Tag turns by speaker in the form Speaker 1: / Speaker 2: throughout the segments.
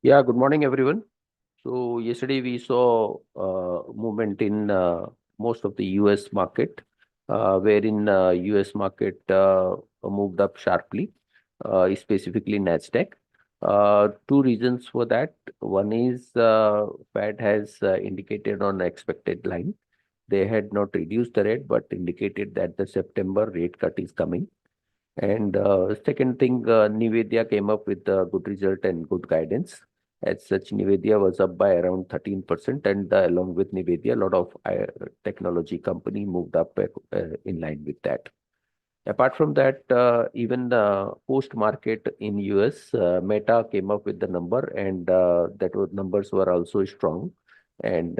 Speaker 1: Yeah, good morning, everyone. So yesterday we saw movement in most of the US market, wherein US market moved up sharply, specifically Nasdaq. Two reasons for that. One is Fed has indicated on expected line. They had not reduced the rate, but indicated that the September rate cut is coming. And second thing, Nvidia came up with a good result and good guidance. As such, Nvidia was up by around 13%, and along with Nvidia, a lot of technology company moved up in line with that. Apart from that, even the post market in US, Meta came up with the number, and numbers were also strong. And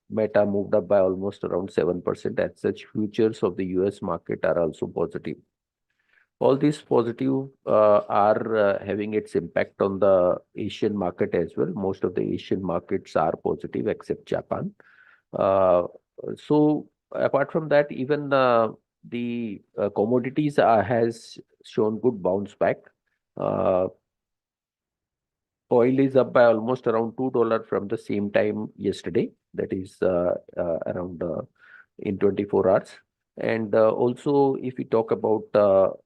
Speaker 1: Meta moved up by almost around 7%. As such, futures of the US market are also positive. All these positive are having its impact on the Asian market as well. Most of the Asian markets are positive except Japan. Uh, so apart from that, even the commodities has shown good bounce back. Uh, Oil is up by almost around $2 from the same time yesterday. That is around in 24 hours. And also, if we talk about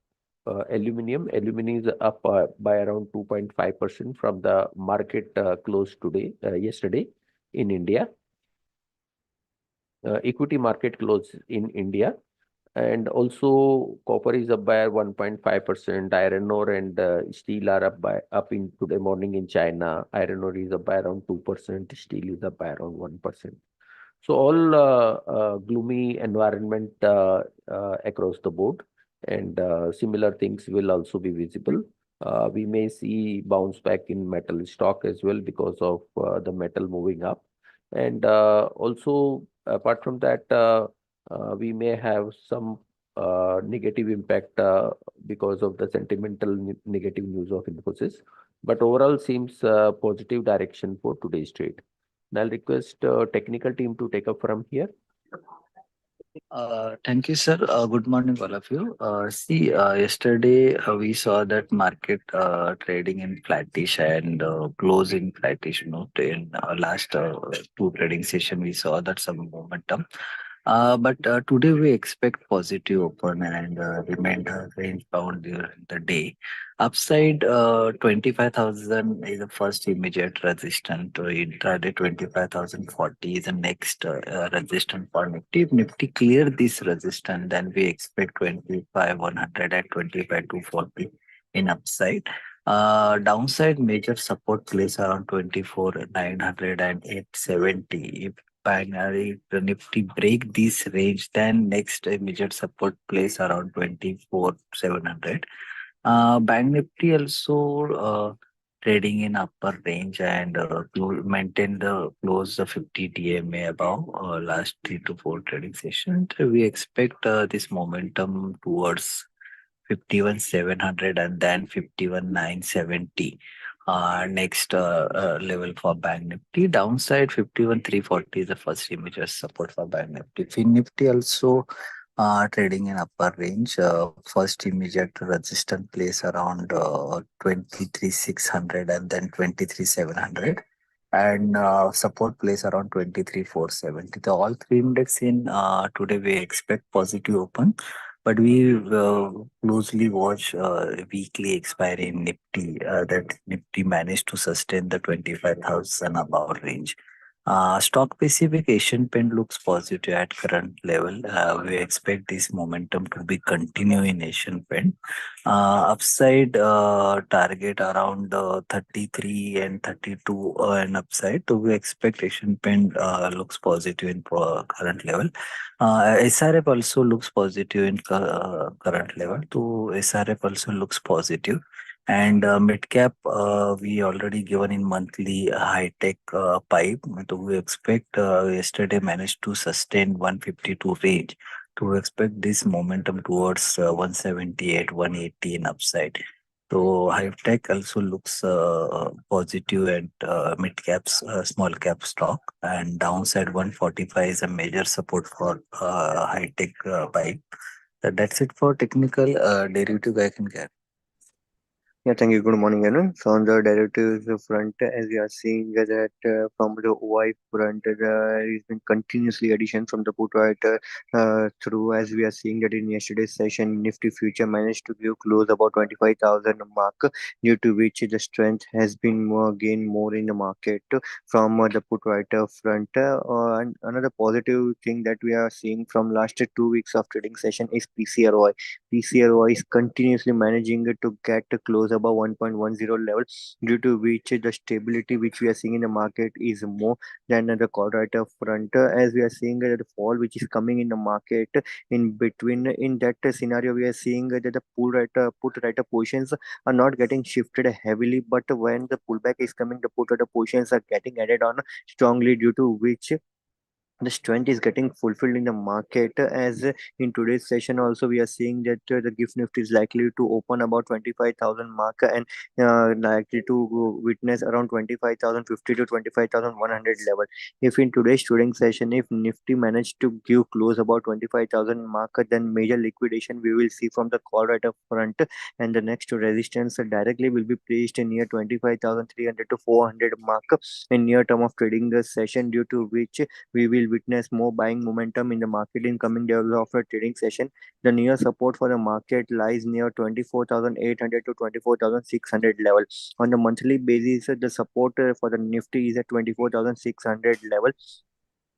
Speaker 1: aluminum is up by around 2.5% from the market close yesterday in India. Equity market close in India. And also copper is up by 1.5%. Iron ore and steel are up in today morning in China. Iron ore is up by around 2%. Steel is up by around 1%. So all gloomy environment across the board, and similar things will also be visible. We may see bounce back in metal stock as well because of the metal moving up, and also apart from that, we may have some negative impact because of the sentimental negative news of Infosys. But overall, seems positive direction for today's trade. I'll request technical team to take up from here.
Speaker 2: Thank you, sir. Good morning, all of you. Yesterday we saw that market trading in flattish and closing flattish. In last two trading session, we saw that some momentum. But today we expect positive open and remain range bound during the day. Upside 25,000 is the first immediate resistance. To intraday 25,040 is the next resistance for Nifty. If Nifty clear this resistance, then we expect 25,100 and 25,240 in upside. Downside major support place around 24,900 and 870. If binary the Nifty break this range, then next immediate support place around 24,700. Bank Nifty also trading in upper range and maintain the close the 50 DMA above last 3 to 4 trading sessions. We expect this momentum towards 51,700 and then 51,970. Next level for Bank Nifty. Downside 51,340 is the first immediate support for Bank Nifty. Fin Nifty also trading in upper range. First immediate resistance place around 23,600 and then 23,700. And support place around 23,470. The all three index in today we expect positive open, but we closely watch weekly expiry in Nifty. That Nifty managed to sustain the 25,000 above range. Stock specific Asian Paint looks positive at current level. We expect this momentum to be continue in Asian Paint. Upside target around 33 and 32 and upside. So we expect Asian Paint looks positive in current level. SRF also looks positive in current level. So SRF also looks positive. And mid cap, we already given in monthly high tech pipe. So we expect yesterday managed to sustain 152 range. To expect this momentum towards 178, 180 in upside. So high tech also looks positive and mid caps, small cap stock, and downside 145 is a major support for high tech pipe. That's it for technical derivative I can get.
Speaker 3: Yeah, thank you. Good morning, everyone. So on the derivatives front, as we are seeing that from the OI front, there has been continuously addition from the put writer through, as we are seeing that in yesterday's session, Nifty future managed to give close about 25,000 mark, due to which the strength has been more gain more in the market from the put writer front. And another positive thing that we are seeing from last 2 weeks of trading session is PCROI. PCRO is continuously managing to get close above 1.10 level, due to which the stability which we are seeing in the market is more than the quarter front. As we are seeing the fall which is coming in the market in between, in that scenario we are seeing that the put writer positions are not getting shifted heavily, but when the pullback is coming, the put writer positions are getting added on strongly, due to which the strength is getting fulfilled in the market. As in today's session also we are seeing that the gift nifty is likely to open about 25,000 mark, and likely to witness around 25,050 to 25,100 level. If in today's trading session, if nifty managed to give close about 25,000 mark, then major liquidation we will see from the call right up front, and the next resistance directly will be placed near 25,300 to 400 mark in near term of trading the session, due to which we will witness more buying momentum in the market in coming days of a trading session. The near support for the market lies near 24,800 to 24,600 level. On the monthly basis, the support for the Nifty is at 24,600 level,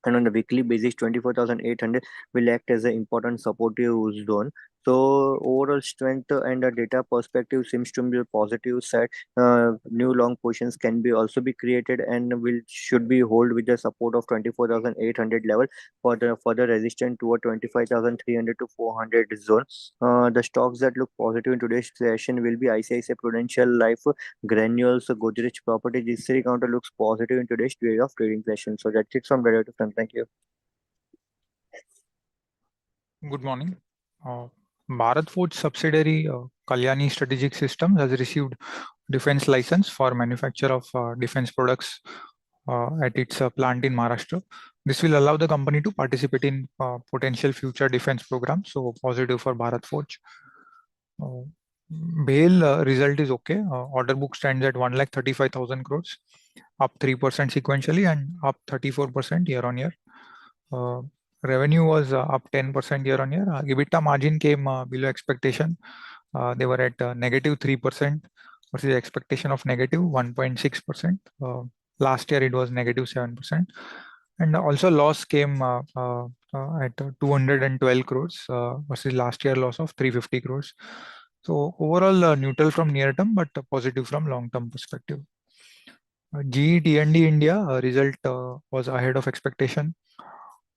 Speaker 3: and on the weekly basis 24,800 will act as an important supportive zone. So overall strength and the data perspective seems to be a positive side. New long positions can be also be created and will should be hold with the support of 24,800 level for the further resistance toward 25,300 to 400 zone. The stocks that look positive in today's session will be ICICI Prudential Life, Granules, Godrej Property. This three counter looks positive in today's day of trading session. So that's it from Director Front. Thank you.
Speaker 4: Good morning. Bharat Forge subsidiary Kalyani Strategic Systems has received defense license for manufacture of defense products at its plant in Maharashtra. This will allow the company to participate in potential future defense programs. So positive for Bharat Forge. BHEL result is okay. Order book stands at 1,35,000 crores, up 3% sequentially and up 34% year on year. Revenue was up 10% year on year. EBITDA margin came below expectation. They were at -3% versus expectation of -1.6%. Last year it was -7%. And also loss came at 212 crores versus last year loss of 350 crores. So overall neutral from near term, but positive from long term perspective. GE T&D India result was ahead of expectation.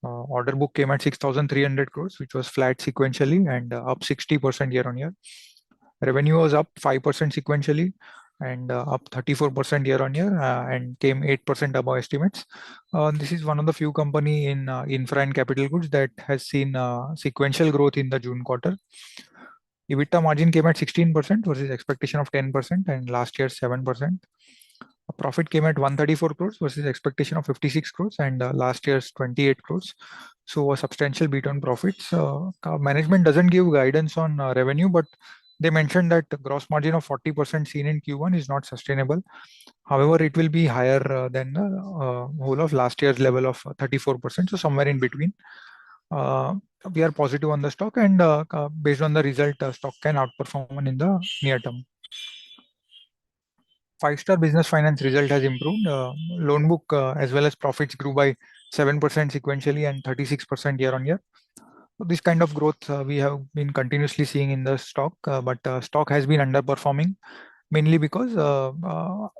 Speaker 4: Order book came at 6,300 crores, which was flat sequentially and up 60% year on year. Revenue was up 5% sequentially and up 34% year on year and came 8% above estimates. This is one of the few company in infra and capital goods that has seen sequential growth in the June quarter. EBITDA margin came at 16% versus expectation of 10% and last year 7%. Profit came at 134 crores versus expectation of 56 crores and last year's 28 crores. So a substantial beat on profits. Management doesn't give guidance on revenue, but they mentioned that the gross margin of 40% seen in Q1 is not sustainable. However, it will be higher than the whole of last year's level of 34%. So somewhere in between. We are positive on the stock, and based on the result, stock can outperform in the near term. Five-Star Business Finance result has improved. Loan book as well as profits grew by 7% sequentially and 36% year on year. So this kind of growth we have been continuously seeing in the stock, but stock has been underperforming mainly because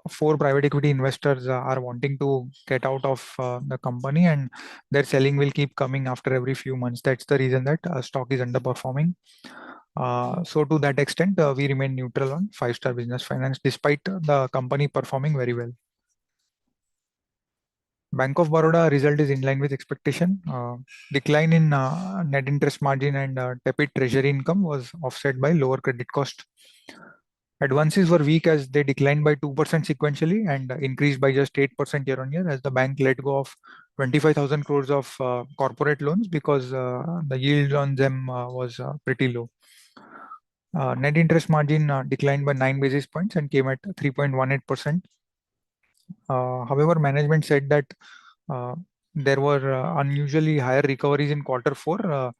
Speaker 4: 4 private equity investors are wanting to get out of the company, and their selling will keep coming after every few months. That's the reason that stock is underperforming. So to that extent, we remain neutral on Five-Star Business Finance despite the company performing very well. Bank of Baroda result is in line with expectation. Decline in net interest margin and tepid treasury income was offset by lower credit cost. Advances were weak as they declined by 2% sequentially and increased by just 8% year on year, as the bank let go of 25,000 crores of corporate loans because the yield on them was pretty low. Net interest margin declined by 9 basis points and came at 3.18%. However, management said that there were unusually higher recoveries in quarter four,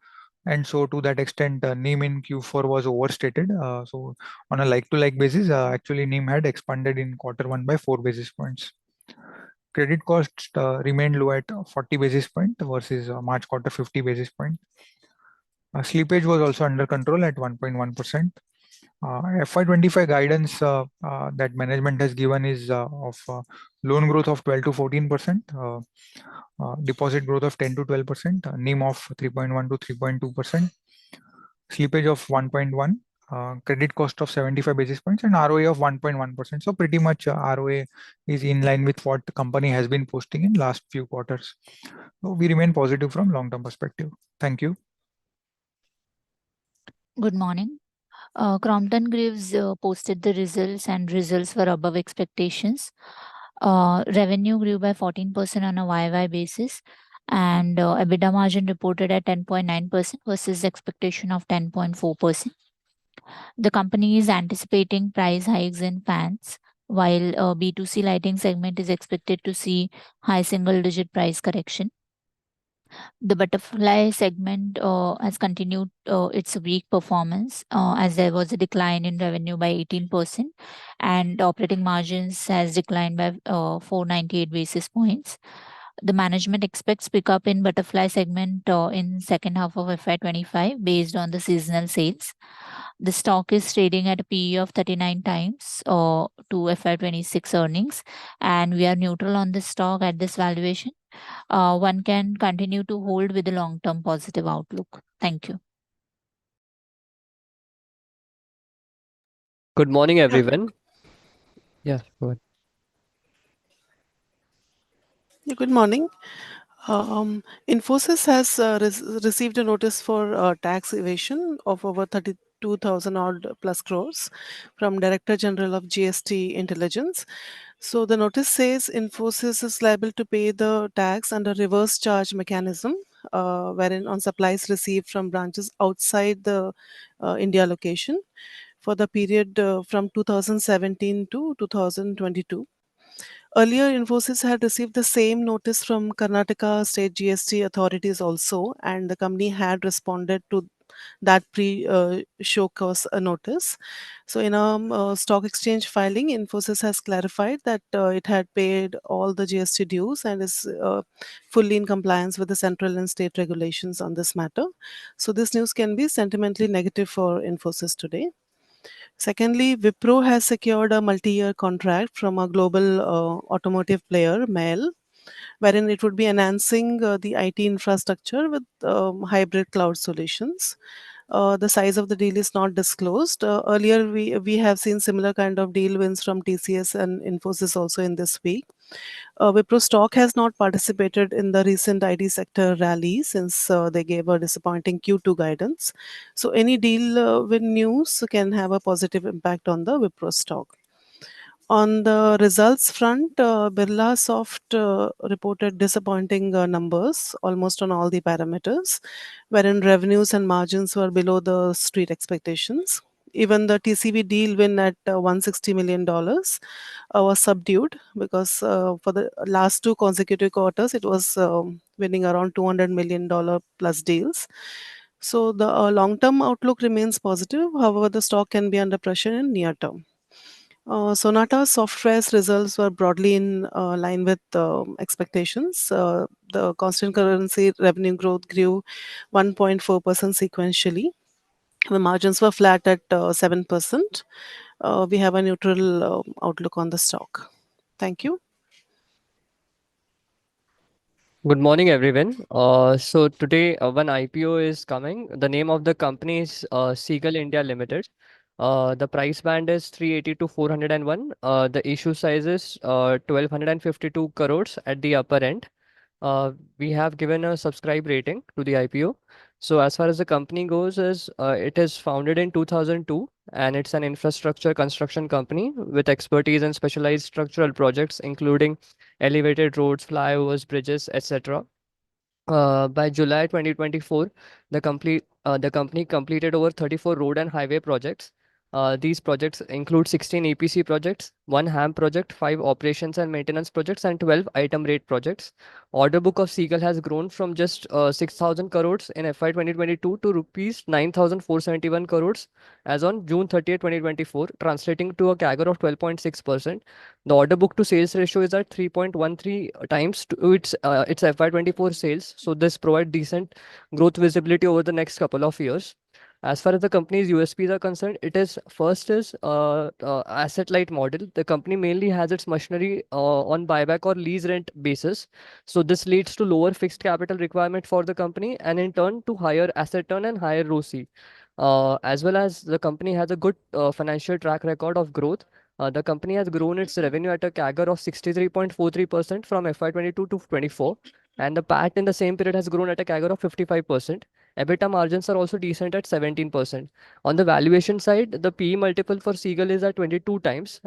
Speaker 4: and so to that extent, NIM in Q4 was overstated. So on a like-to-like basis, actually NIM had expanded in quarter one by 4 basis points. Credit costs remained low at 40 basis point versus March quarter 50 basis point. Slippage was also under control at 1.1%. FY25 guidance that management has given is of loan growth of 12 to 14%, deposit growth of 10 to 12%, NIM of 3.1 to 3.2%, slippage of 1.1, credit cost of 75 basis points, and ROA of 1.1%. So pretty much ROA is in line with what the company has been posting in last few quarters. So we remain positive from long-term perspective. Thank you.
Speaker 5: Good morning. Crompton Greaves posted the results, and results were above expectations. Revenue grew by 14% on a YY basis, and EBITDA margin reported at 10.9% versus expectation of 10.4%. The company is anticipating price hikes in fans, while B2C lighting segment is expected to see high single-digit price correction. The butterfly segment has continued its weak performance as there was a decline in revenue by 18% and operating margins has declined by 498 basis points. The management expects pickup in butterfly segment in second half of FY25 based on the seasonal sales. The stock is trading at a PE of 39 times to FY26 earnings, and we are neutral on this stock at this valuation. One can continue to hold with a long-term positive outlook. Thank you.
Speaker 6: Good morning, everyone. Yeah, go ahead.
Speaker 7: Good morning. Infosys has received a notice for tax evasion of over 32,000 odd plus crores from Director General of GST Intelligence. So the notice says Infosys is liable to pay the tax under reverse charge mechanism, wherein on supplies received from branches outside the India location for the period from 2017 to 2022. Earlier, Infosys had received the same notice from Karnataka state GST authorities also, and the company had responded to that show cause notice. So, in a stock exchange filing, Infosys has clarified that it had paid all the GST dues and is fully in compliance with the central and state regulations on this matter. So, this news can be sentimentally negative for Infosys today. Secondly, Wipro has secured a multi-year contract from a global automotive player, MEL, wherein it would be enhancing the IT infrastructure with hybrid cloud solutions. The size of the deal is not disclosed. Earlier, we have seen similar kind of deal wins from TCS and Infosys also in this week. Wipro stock has not participated in the recent IT sector rally since they gave a disappointing Q2 guidance. So any deal win news can have a positive impact on the Wipro stock. On the results front, Birlasoft reported disappointing numbers almost on all the parameters, wherein revenues and margins were below the street expectations. Even the TCV deal win at $160 million was subdued because for the last two consecutive quarters, it was winning around $200 million plus deals. So the long-term outlook remains positive. However, the stock can be under pressure in near term. Sonata Software's results were broadly in line with expectations. The constant currency revenue growth grew 1.4% sequentially. The margins were flat at 7%. We have a neutral outlook on the stock. Thank you.
Speaker 6: Good morning, everyone. So today, one IPO is coming. The name of the company is Seagull India Limited. The price band is 380 to 401. The issue size is 1252 crores at the upper end. We have given a subscribe rating to the IPO. So as far as the company goes, it is founded in 2002 and it's an infrastructure construction company with expertise in specialized structural projects, including elevated roads, flyovers, bridges, etc. By July 2024, the the company completed over 34 road and highway projects. These projects include 16 EPC projects, 1 HAM project, 5 operations and maintenance projects, and 12 item rate projects. Order book of Seagull has grown from just 6,000 crores in FY 2022 to rupees 9,471 crores as on June 30th, 2024, translating to a CAGR of 12.6%. The order book to sales ratio is at 3.13 times to its FY24 sales. So this provides decent growth visibility over the next couple of years. As far as the company's USPs are concerned, it is first is asset light model. The company mainly has its machinery on buyback or lease rent basis. So this leads to lower fixed capital requirement for the company and in turn to higher asset turn and higher ROCE. As well as the company has a good financial track record of growth. The company has grown its revenue at a CAGR of 63.43% from FY22 to 24, and the PAT in the same period has grown at a CAGR of 55%. EBITDA margins are also decent at 17%. On the valuation side, the PE multiple for Seagull is at 22 times,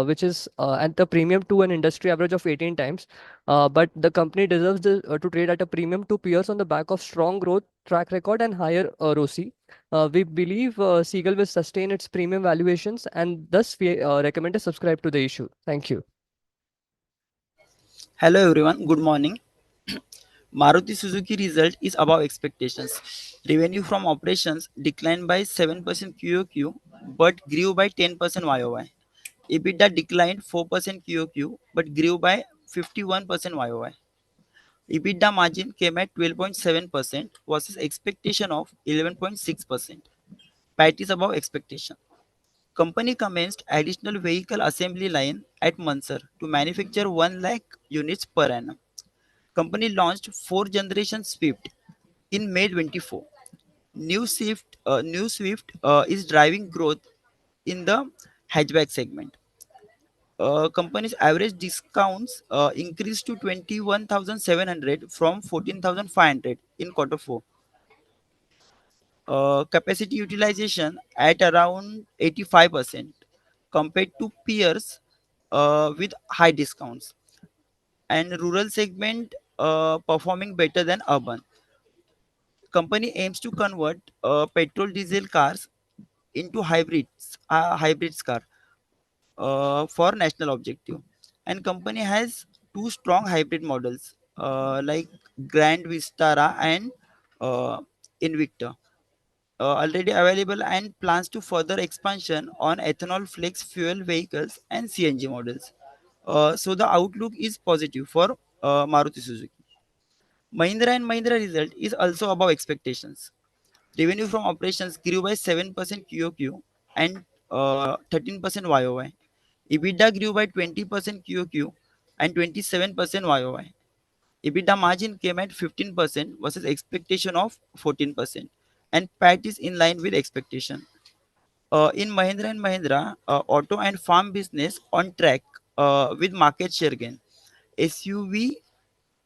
Speaker 6: which is at the premium to an industry average of 18 times. But the company deserves to trade at a premium to peers on the back of strong growth track record and higher ROCE. We believe Seagull will sustain its premium valuations, and thus we recommend to subscribe to the issue. Thank you.
Speaker 8: Hello everyone, good morning. Maruti Suzuki result is above expectations. Revenue from operations declined by 7% QOQ but grew by 10% YOY. EBITDA declined 4% QOQ but grew by 51% YOY. EBITDA margin came at 12.7% versus expectation of 11.6%. PAT is above expectation. Company commenced additional vehicle assembly line at Mansar to manufacture 1 lakh units per annum. Company launched 4th generation Swift in May 24. New Swift is driving growth in the hatchback segment. Company's average discounts increased to 21,700 from 14,500 in quarter 4. Capacity utilization at around 85% compared to peers with high discounts, and rural segment performing better than urban. Company aims to convert petrol diesel cars into hybrids car for national objective, and company has 2 strong hybrid models like Grand Vistara and uh, Invicta already available, and plans to further expansion on ethanol flex fuel vehicles and CNG models. So the outlook is positive for Maruti Suzuki. Mahindra and Mahindra result is also above expectations. Revenue from operations grew by 7% QOQ and 13% YOY. EBITDA grew by 20% QOQ and 27% YOY. EBITDA margin came at 15% versus expectation of 14%, and PAT is in line with expectation. In Mahindra and Mahindra, auto and farm business on track with market share gain. SUV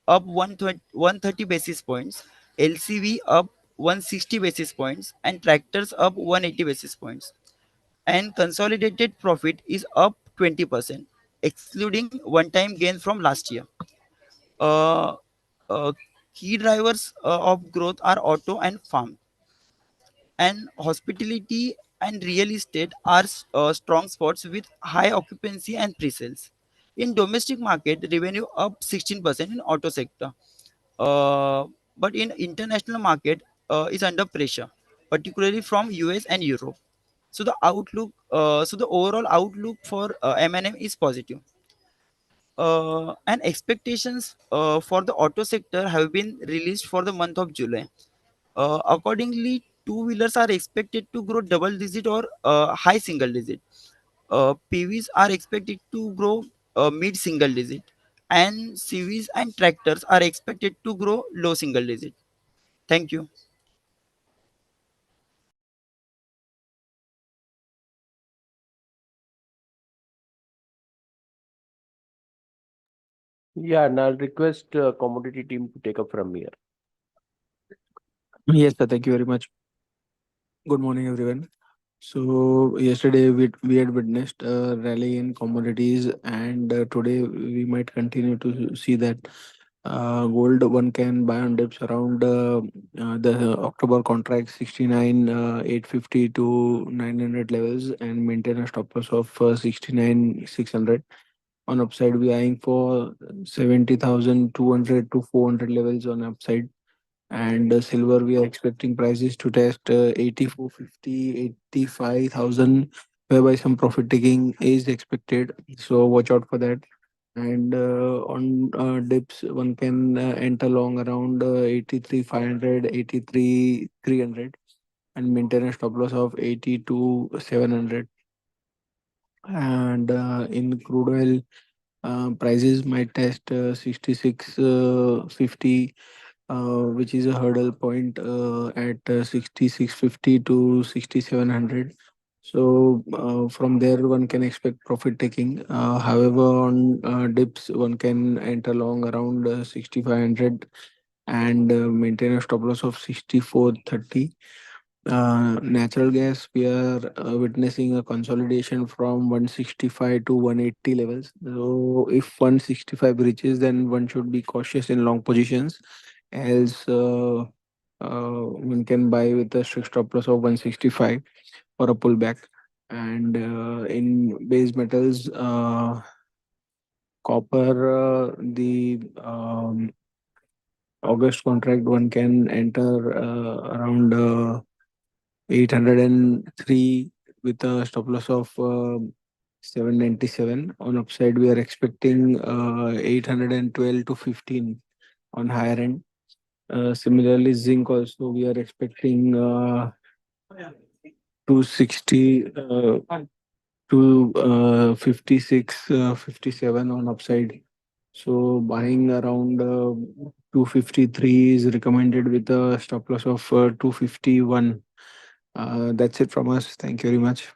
Speaker 8: up 130 basis points, LCV up 160 basis points, and tractors up 180 basis points. And consolidated profit is up 20%, excluding one-time gain from last year. Uh, uh, Key drivers of growth are auto and farm, and hospitality and real estate are strong spots with high occupancy and pre-sales. In domestic market, revenue up 16% in auto sector, uh, but in international market is under pressure, particularly from US and Europe. So the overall outlook for M&M is positive. And expectations for the auto sector have been released for the month of July. Accordingly, two-wheelers are expected to grow double digit or high single digit. PVs are expected to grow mid single digit, and CVs and tractors are expected to grow low single digit. Thank you.
Speaker 1: Yeah, and I'll request commodity team to take up from here.
Speaker 9: Yes, sir. Thank you very much. Good morning, everyone. So yesterday we had witnessed a rally in commodities, and today we might continue to see that Gold one can buy on dips around the October contract 69 850 to 900 levels and maintain a stop loss of 69 600. On upside, we are eyeing for 70,200 to 400 levels on upside. And silver, we are expecting prices to test 8450, 85,000, whereby some profit taking is expected. So watch out for that. And on dips, one can enter long around 83 500, 83 300, and maintain a stop loss of 82 700. And in crude oil, prices might test 66 50, which is a hurdle point at 6650 to 6700. So from there, one can expect profit taking. However, on dips, one can enter long around 6500 and maintain a stop loss of 6430. Natural gas, we are witnessing a consolidation from 165 to 180 levels. So if 165 reaches, then one should be cautious in long positions. Else, one can buy with a strict stop loss of 165 for a pullback. And in base metals, copper, the August contract, one can enter around 803 with a stop loss of 797. On upside, we are expecting 812 to 15 on higher end. Similarly, zinc also, we are expecting 260 to 56, 57 on upside. So buying around 253 is recommended with a stop loss of 251. That's it from us. Thank you very much.